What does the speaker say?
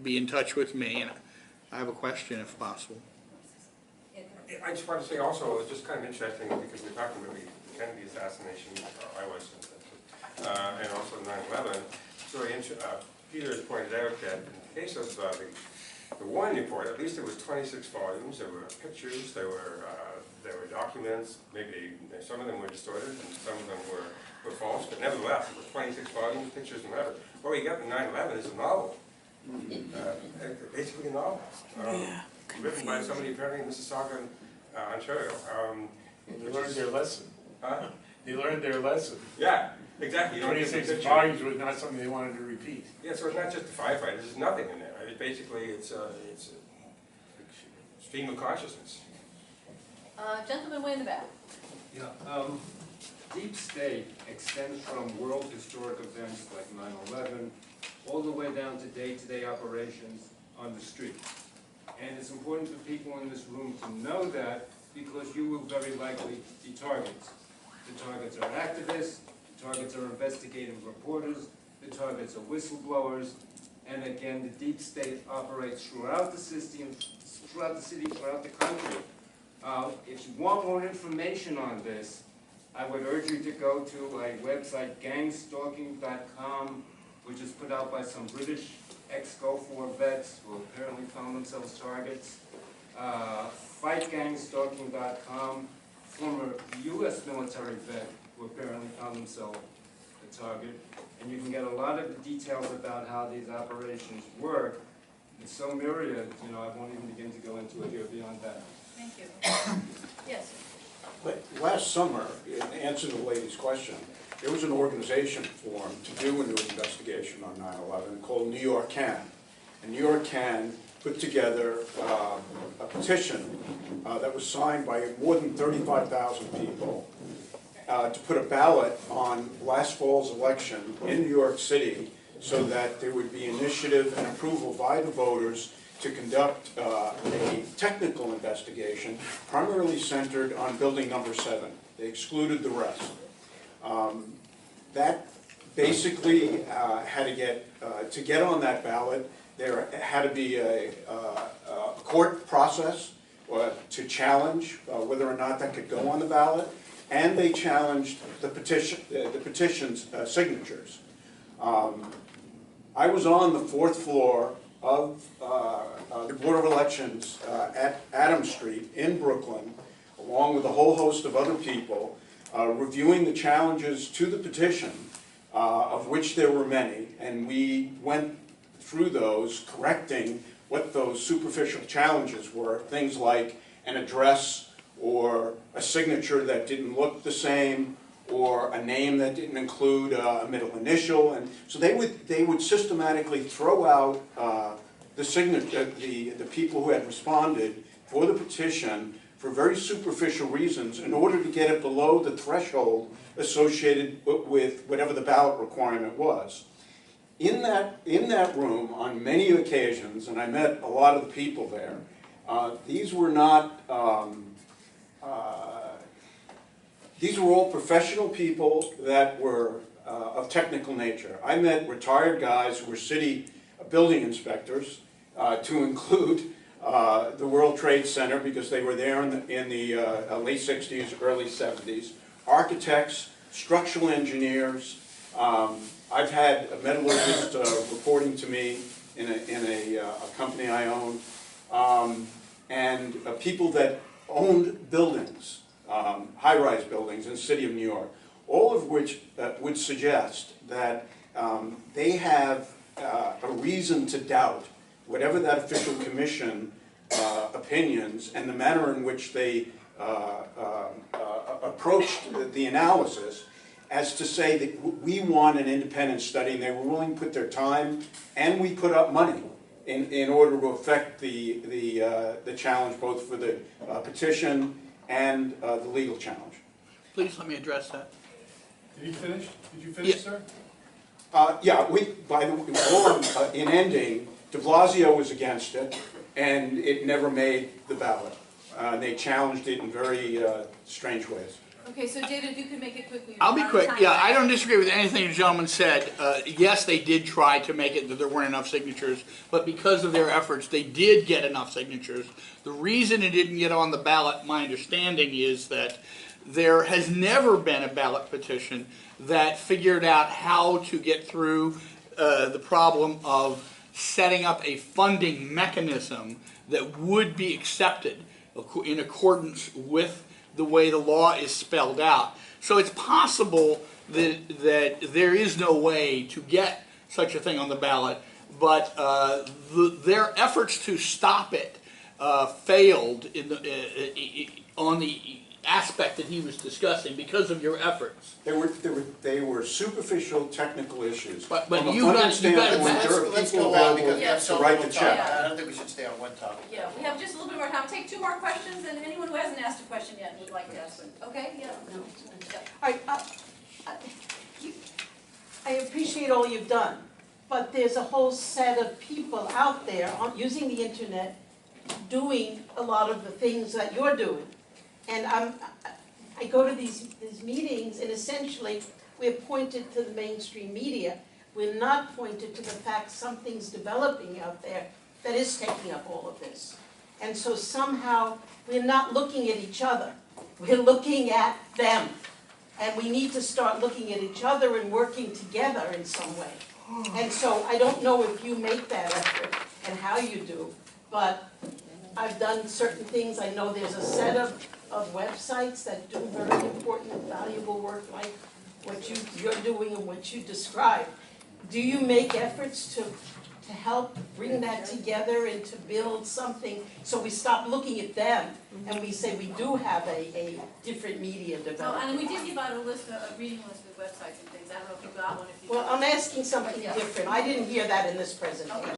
be in touch with me, and I have a question if possible. I just want to say also, it's just kind of interesting because we're talking about the Kennedy assassination, or I was, and also 9/11. So Peter has pointed out that in the case of the Warren report, at least there was 26 volumes. There were pictures, there were documents. Maybe some of them were distorted and some of them were false, but nevertheless, there were 26 volumes, pictures, and whatever. What we got in 9/11 is a novel, basically a novel, written by somebody apparently in Mississauga, Ontario. They learned their lesson. Huh? They learned their lesson. Yeah, exactly. You don't get the 26 picture. volumes was not something they wanted to repeat. Yeah, so it's not just the firefighters. There's nothing in there. Basically, it's a stream of consciousness. Gentleman way in the back. Yeah, deep state extends from world historic events like 9/11 all the way down to day-to-day operations on the street. And it's important for people in this room to know that because you will very likely be targets. The targets are activists, the targets are investigative reporters, the targets are whistleblowers, and again, the deep state operates throughout the system, throughout the country. If you want more information on this, I would urge you to go to a website, gangstalking.com, which is put out by some British ex-Gulf War vets who apparently found themselves targets. Fightgangstalking.com, former U.S. military vet who apparently found himself a target. And you can get a lot of the details about how these operations work. It's so myriad, you know, I won't even begin to go into it here beyond that. Thank you. Yes. Last summer, in answer to the lady's question, there was an organization formed to do a new investigation on 9/11 called New York Can. And New York Can put together a petition that was signed by more than 35,000 people to put a ballot on last fall's election in New York City so that there would be initiative and approval by the voters to conduct a technical investigation primarily centered on building number 7. They excluded the rest. That basically had to get on that ballot, there had to be a court process to challenge whether or not that could go on the ballot, and they challenged the petition's signatures. I was on the 4th floor of the Board of Elections at Adams Street in Brooklyn, along with a whole host of other people, reviewing the challenges to the petition, of which there were many, and we went through those, correcting what those superficial challenges were, things like an address or a signature that didn't look the same, or a name that didn't include a middle initial, and so they would systematically throw out the people who had responded for the petition for very superficial reasons in order to get it below the threshold associated with whatever the ballot requirement was. In that room, on many occasions, and I met a lot of the people there, these were not. These were all professional people that were of technical nature. I met retired guys who were city building inspectors, to include the World Trade Center, because they were there in the late 60s, early 70s, architects, structural engineers. I've had a metallurgist reporting to me in a company I own, and people that owned buildings, high-rise buildings in the city of New York, all of which would suggest that they have a reason to doubt whatever that official commission opinions and the manner in which they approached the analysis, as to say that we want an independent study, and they were willing to put their time, and we put up money in order to affect the challenge, both for the petition and the legal challenge. Please let me address that. Did he finish? Did you finish, Yeah. sir? Yeah, by the way, in ending, de Blasio was against it, and it never made the ballot. They challenged it in very strange ways. Okay, so David, if you could make it quickly. I'll be We're out of quick. time. Yeah, I don't disagree with anything the gentleman said. Yes, they did try to make it that there weren't enough signatures, but because of their efforts, they did get enough signatures. The reason it didn't get on the ballot, my understanding is that there has never been a ballot petition that figured out how to get through the problem of setting up a funding mechanism that would be accepted in accordance with the way the law is spelled out. So it's possible that there is no way to get such a thing on the ballot, but their efforts to stop it failed on the aspect that he was discussing because of your efforts. They were superficial technical issues. But From a you funding got it. standpoint, there are Let's people go on available because we have to so write little the time. check. I don't think we should stay on one topic. Yeah, we have just a little bit more time. Take two more questions, and anyone who hasn't asked a question yet would like to ask one. Okay, yeah? No. Yeah. All right, I appreciate all you've done, but there's a whole set of people out there using the internet, doing a lot of the things that you're doing. And I go to these meetings, and essentially, we're pointed to the mainstream media. We're not pointed to the fact something's developing out there that is taking up all of this. And so somehow, we're not looking at each other. We're looking at them. And we need to start looking at each other and working together in some way. And so I don't know if you make that effort and how you do, but I've done certain things. I know there's a set of websites that do very important, valuable work like what you're doing and what you described. Do you make efforts to help bring that together and to build something so we stop looking at them and we say we do have a different media So, development? and we did give out a list, a reading list of websites and things. I don't know if you got one. If you Well, I'm asking something Yeah. different. I didn't hear that in this presentation.